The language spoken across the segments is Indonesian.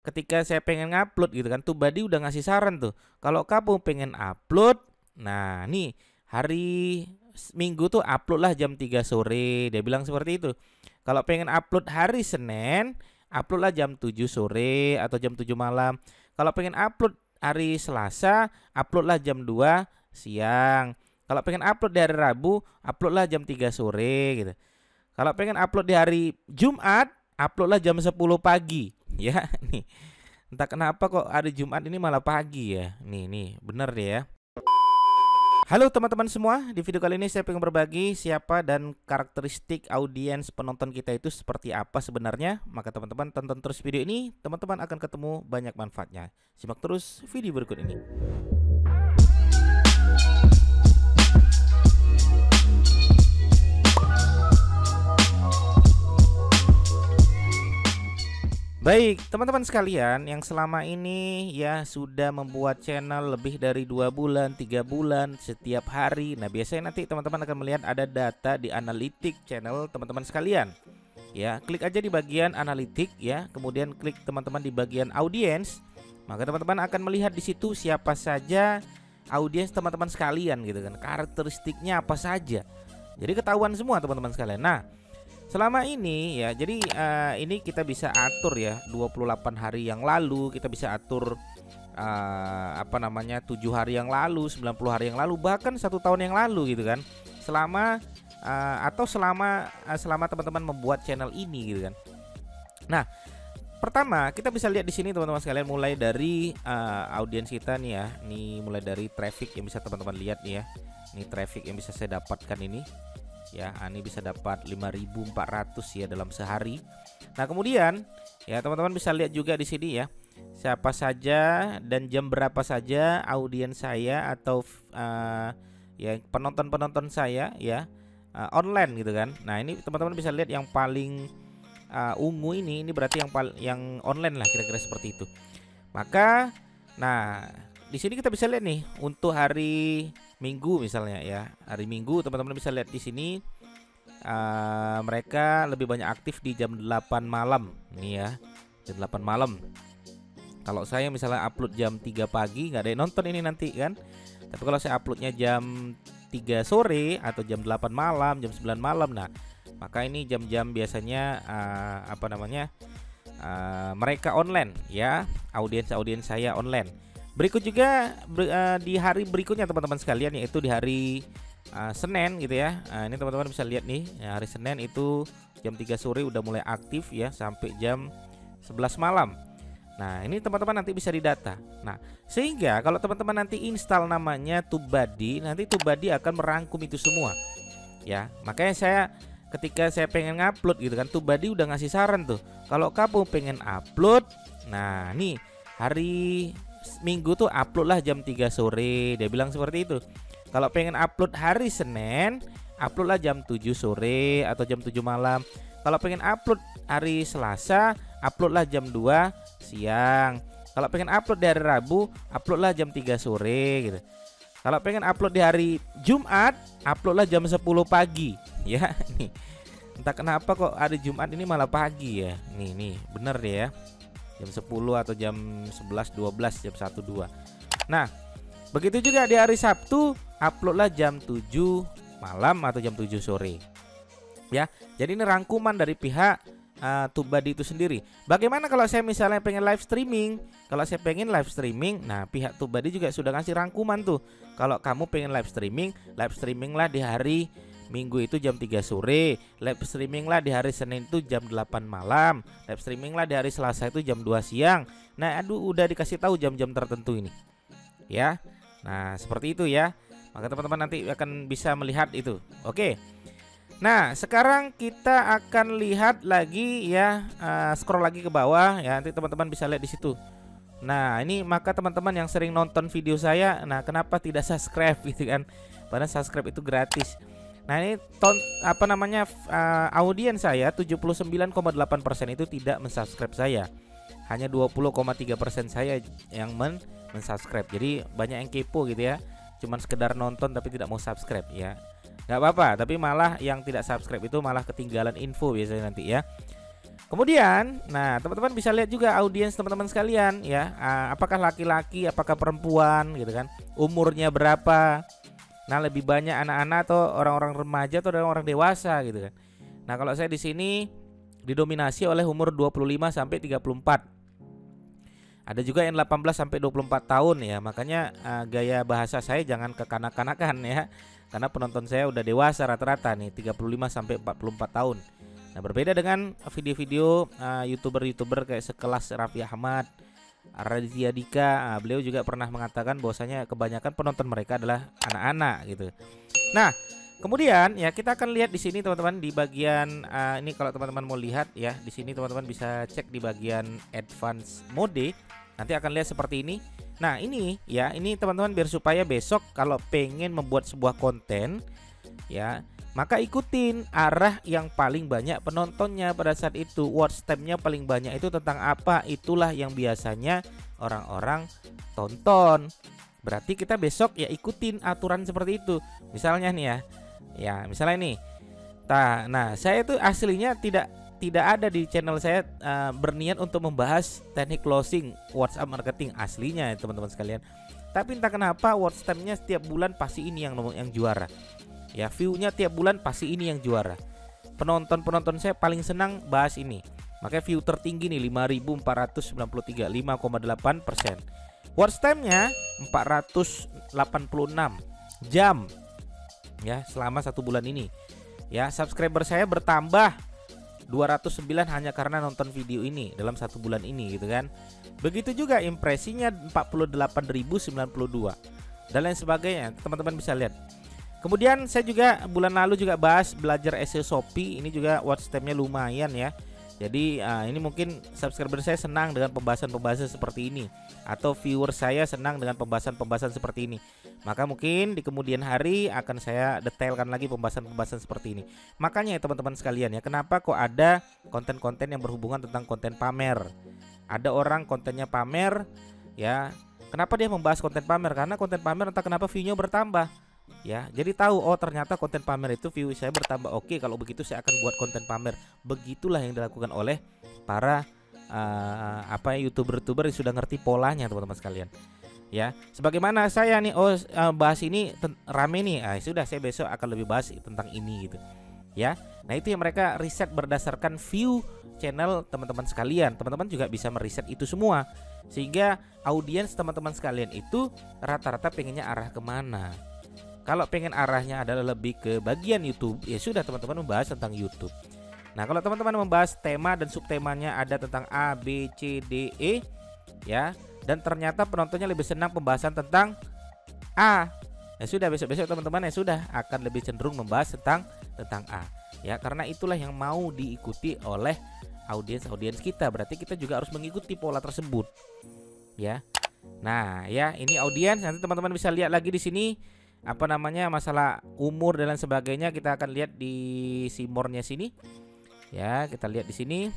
ketika saya pengen ngupload gitu kan, Tubadi udah ngasih saran tuh. Kalau kamu pengen upload, nah nih hari Minggu tuh upload lah jam 3 sore. Dia bilang seperti itu. Kalau pengen upload hari Senin, upload lah jam 7 sore atau jam 7 malam. Kalau pengen upload hari Selasa, upload lah jam 2 siang. Kalau pengen upload di hari Rabu, upload lah jam 3 sore gitu. Kalau pengen upload di hari Jumat, upload lah jam 10 pagi. Ya, nih. Entah kenapa kok hari Jumat ini malah pagi ya. Nih, bener deh ya. Halo teman-teman semua, di video kali ini saya pengen berbagi siapa dan karakteristik audiens penonton kita itu seperti apa sebenarnya. Maka teman-teman tonton terus video ini, teman-teman akan ketemu banyak manfaatnya. Simak terus video berikut ini. Baik, teman-teman sekalian yang selama ini ya sudah membuat channel lebih dari 2 bulan, 3 bulan setiap hari. Nah, biasanya nanti teman-teman akan melihat ada data di analitik channel teman-teman sekalian. Ya, klik aja di bagian analitik ya, kemudian klik teman-teman di bagian audiens. Maka teman-teman akan melihat di situ siapa saja audiens teman-teman sekalian gitu kan. Karakteristiknya apa saja. Jadi ketahuan semua teman-teman sekalian. Nah, selama ini ya, jadi ini kita bisa atur ya 28 hari yang lalu, kita bisa atur 7 hari yang lalu, 90 hari yang lalu, bahkan 1 tahun yang lalu gitu kan. Selama teman-teman membuat channel ini gitu kan. Nah, pertama kita bisa lihat di sini teman-teman sekalian, mulai dari audiens kita nih ya. Nih mulai dari traffic yang bisa teman-teman lihat nih ya. Ini traffic yang bisa saya dapatkan ini. Ya, ini bisa dapat 5.400 ya dalam sehari. Nah, kemudian ya teman-teman bisa lihat juga di sini ya, siapa saja dan jam berapa saja audiens saya atau ya penonton-penonton saya ya online gitu kan. Nah, ini teman-teman bisa lihat yang paling ungu ini berarti yang online lah, kira-kira seperti itu. Maka nah, di sini kita bisa lihat nih untuk hari Minggu misalnya ya. Hari Minggu teman-teman bisa lihat di sini mereka lebih banyak aktif di jam 8 malam nih ya. Jam 8 malam. Kalau saya misalnya upload jam 3 pagi nggak ada yang nonton ini nanti kan. Tapi kalau saya uploadnya jam 3 sore atau jam 8 malam, jam 9 malam, nah maka ini jam-jam biasanya mereka online ya. Audiens saya online. Berikut juga di hari berikutnya teman-teman sekalian, yaitu di hari Senin gitu ya. Ini teman-teman bisa lihat nih ya, hari Senin itu jam 3 sore udah mulai aktif ya sampai jam 11 malam. Nah, ini teman-teman nanti bisa didata. Nah, sehingga kalau teman-teman nanti install namanya Tubadi, nanti Tubadi akan merangkum itu semua. Ya, makanya ketika saya pengen ngupload gitu kan, Tubadi udah ngasih saran tuh. Kalau kamu pengen upload, nah nih hari Minggu tuh upload lah jam 3 sore. Dia bilang seperti itu. Kalau pengen upload hari Senin, upload lah jam 7 sore atau jam 7 malam. Kalau pengen upload hari Selasa, upload lah jam 2 siang. Kalau pengen upload di hari Rabu, upload lah jam 3 sore gitu. Kalau pengen upload di hari Jumat, upload lah jam 10 pagi. Ya, nih. Entah kenapa kok hari Jumat ini malah pagi ya. Nih, bener deh ya. Jam 10 atau jam 11, 12, jam 1, 2. Nah, begitu juga di hari Sabtu, upload lah jam 7 malam atau jam 7 sore. Ya, jadi ini rangkuman dari pihak Tubadi itu sendiri. Bagaimana kalau saya misalnya pengen live streaming? Kalau saya pengen live streaming, nah pihak Tubadi juga sudah ngasih rangkuman tuh. Kalau kamu pengen live streaming lah di hari Minggu itu jam 3 sore, live streaming lah di hari Senin itu jam 8 malam, live streaming lah di hari Selasa itu jam 2 siang. Nah, udah dikasih tahu jam-jam tertentu ini. Ya. Nah, seperti itu ya. Maka teman-teman nanti akan bisa melihat itu. Oke. Nah, sekarang kita akan lihat lagi ya, scroll lagi ke bawah ya, nanti teman-teman bisa lihat di situ. Nah, ini maka teman-teman yang sering nonton video saya, nah kenapa tidak subscribe gitu kan? Padahal subscribe itu gratis. Nah, ini audiens saya 79,8% itu tidak mensubscribe saya. Hanya 20,3% saya yang mensubscribe. Jadi banyak yang kepo gitu ya. Cuman sekedar nonton tapi tidak mau subscribe ya. Gak apa-apa, tapi malah yang tidak subscribe itu malah ketinggalan info biasanya nanti ya. Kemudian, nah teman-teman bisa lihat juga audiens teman-teman sekalian ya, apakah laki-laki, apakah perempuan gitu kan, umurnya berapa. Nah lebih banyak anak-anak atau orang-orang remaja atau orang-orang dewasa gitu kan. Nah kalau saya di sini didominasi oleh umur 25 sampai 34. Ada juga yang 18 sampai 24 tahun ya, makanya gaya bahasa saya jangan kekanak-kanakan ya, karena penonton saya udah dewasa rata-rata nih 35 sampai 44 tahun. Nah berbeda dengan video-video youtuber-youtuber kayak sekelas Raffi Ahmad, Raditya Dika, beliau juga pernah mengatakan bahwasanya kebanyakan penonton mereka adalah anak-anak gitu. Nah kemudian ya kita akan lihat di sini teman-teman di bagian ini, kalau teman-teman mau lihat ya di sini teman-teman bisa cek di bagian advance mode, nanti akan lihat seperti ini. Nah ini ya, ini teman-teman biar supaya besok kalau pengen membuat sebuah konten ya, maka ikutin arah yang paling banyak penontonnya pada saat itu, watch time-nya paling banyak itu tentang apa, itulah yang biasanya orang-orang tonton. Berarti kita besok ya ikutin aturan seperti itu. Misalnya nih ya misalnya nih. Nah, saya itu aslinya tidak ada di channel saya berniat untuk membahas teknik closing WhatsApp marketing aslinya ya, teman-teman sekalian. Tapi entah kenapa watch time-nya setiap bulan pasti ini yang juara. Ya, view-nya tiap bulan pasti ini yang juara. Penonton saya paling senang bahas ini. Makanya view tertinggi nih 5.493, 5,8%. Watch time-nya 486 jam ya selama 1 bulan ini. Ya, subscriber saya bertambah 209 hanya karena nonton video ini dalam 1 bulan ini gitu kan. Begitu juga impresinya 48.092 dan lain sebagainya. Teman-teman bisa lihat. Kemudian saya juga bulan lalu juga bahas belajar SEO Shopee. Ini juga watch time-nya lumayan ya. Jadi ini mungkin subscriber saya senang dengan pembahasan-pembahasan seperti ini, atau viewer saya senang dengan pembahasan-pembahasan seperti ini. Maka mungkin di kemudian hari akan saya detailkan lagi pembahasan-pembahasan seperti ini. Makanya ya teman-teman sekalian ya, kenapa kok ada konten-konten yang berhubungan tentang konten pamer. Ada orang kontennya pamer ya. Kenapa dia membahas konten pamer? Karena konten pamer entah kenapa view-nya bertambah. Ya, jadi tahu oh ternyata konten pamer itu view saya bertambah. Oke, kalau begitu saya akan buat konten pamer. Begitulah yang dilakukan oleh para youtuber-youtuber yang sudah ngerti polanya teman-teman sekalian. Ya, sebagaimana saya nih bahas ini rame nih. Sudah saya besok akan lebih bahas tentang ini gitu. Ya. Nah, itu yang mereka riset berdasarkan view channel teman-teman sekalian. Teman-teman juga bisa meriset itu semua. Sehingga audiens teman-teman sekalian itu rata-rata pengennya arah kemana. Kalau pengen arahnya adalah lebih ke bagian YouTube, ya sudah teman-teman membahas tentang YouTube. Nah, kalau teman-teman membahas tema dan subtemanya ada tentang A, B, C, D, E ya, dan ternyata penontonnya lebih senang pembahasan tentang A, ya sudah besok-besok teman-teman ya sudah akan lebih cenderung membahas tentang A. Ya, karena itulah yang mau diikuti oleh audiens kita. Berarti kita juga harus mengikuti pola tersebut. Ya. Nah, ya ini audiens, nanti teman-teman bisa lihat lagi di sini masalah umur dan lain sebagainya. Kita akan lihat di simornya sini. Ya, kita lihat di sini.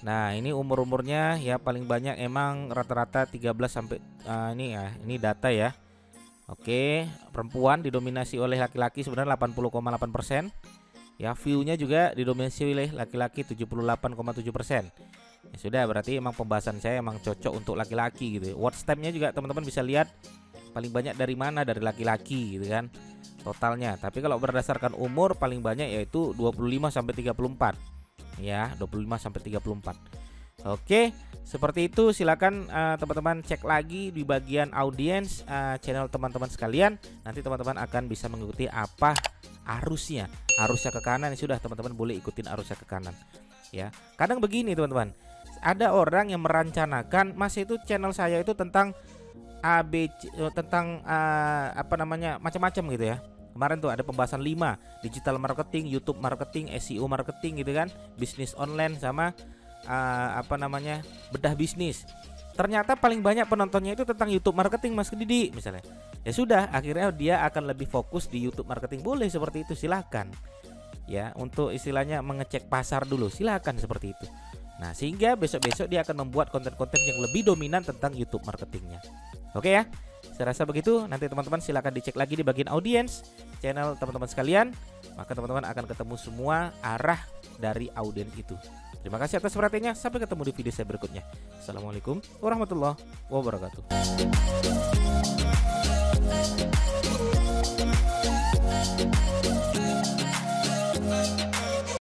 Nah, ini umur-umurnya ya paling banyak emang rata-rata 13 sampai ini data ya. Oke, perempuan didominasi oleh laki-laki sebenarnya 80,8%. Ya, view-nya juga didominasi oleh laki-laki 78,7%. Ya sudah, berarti emang pembahasan saya emang cocok untuk laki-laki gitu. Watch time-nya juga teman-teman bisa lihat paling banyak dari mana, dari laki-laki gitu kan totalnya. Tapi kalau berdasarkan umur paling banyak yaitu 25 sampai 34. Ya, 25 sampai 34. Oke, seperti itu. Silakan teman-teman cek lagi di bagian audiens channel teman-teman sekalian. Nanti teman-teman akan bisa mengikuti apa arusnya. Arusnya ke kanan ya sudah, teman-teman boleh ikutin arusnya ke kanan. Ya, kadang begini teman-teman. Ada orang yang merancanakan masih itu channel saya itu tentang tentang macam-macam gitu ya. Kemarin tuh ada pembahasan 5, digital marketing, YouTube marketing, SEO marketing gitu kan, bisnis online sama bedah bisnis. Ternyata paling banyak penontonnya itu tentang YouTube marketing, Mas Didi misalnya. Ya sudah, akhirnya dia akan lebih fokus di YouTube marketing. Boleh seperti itu, silakan. Ya, untuk istilahnya mengecek pasar dulu, silakan seperti itu. Nah, sehingga besok-besok dia akan membuat konten-konten yang lebih dominan tentang YouTube marketingnya. Oke ya. Saya rasa begitu. Nanti teman-teman silakan dicek lagi di bagian audiens channel teman-teman sekalian. Maka teman-teman akan ketemu semua arah dari audiens itu. Terima kasih atas perhatiannya. Sampai ketemu di video saya berikutnya. Assalamualaikum warahmatullahi wabarakatuh.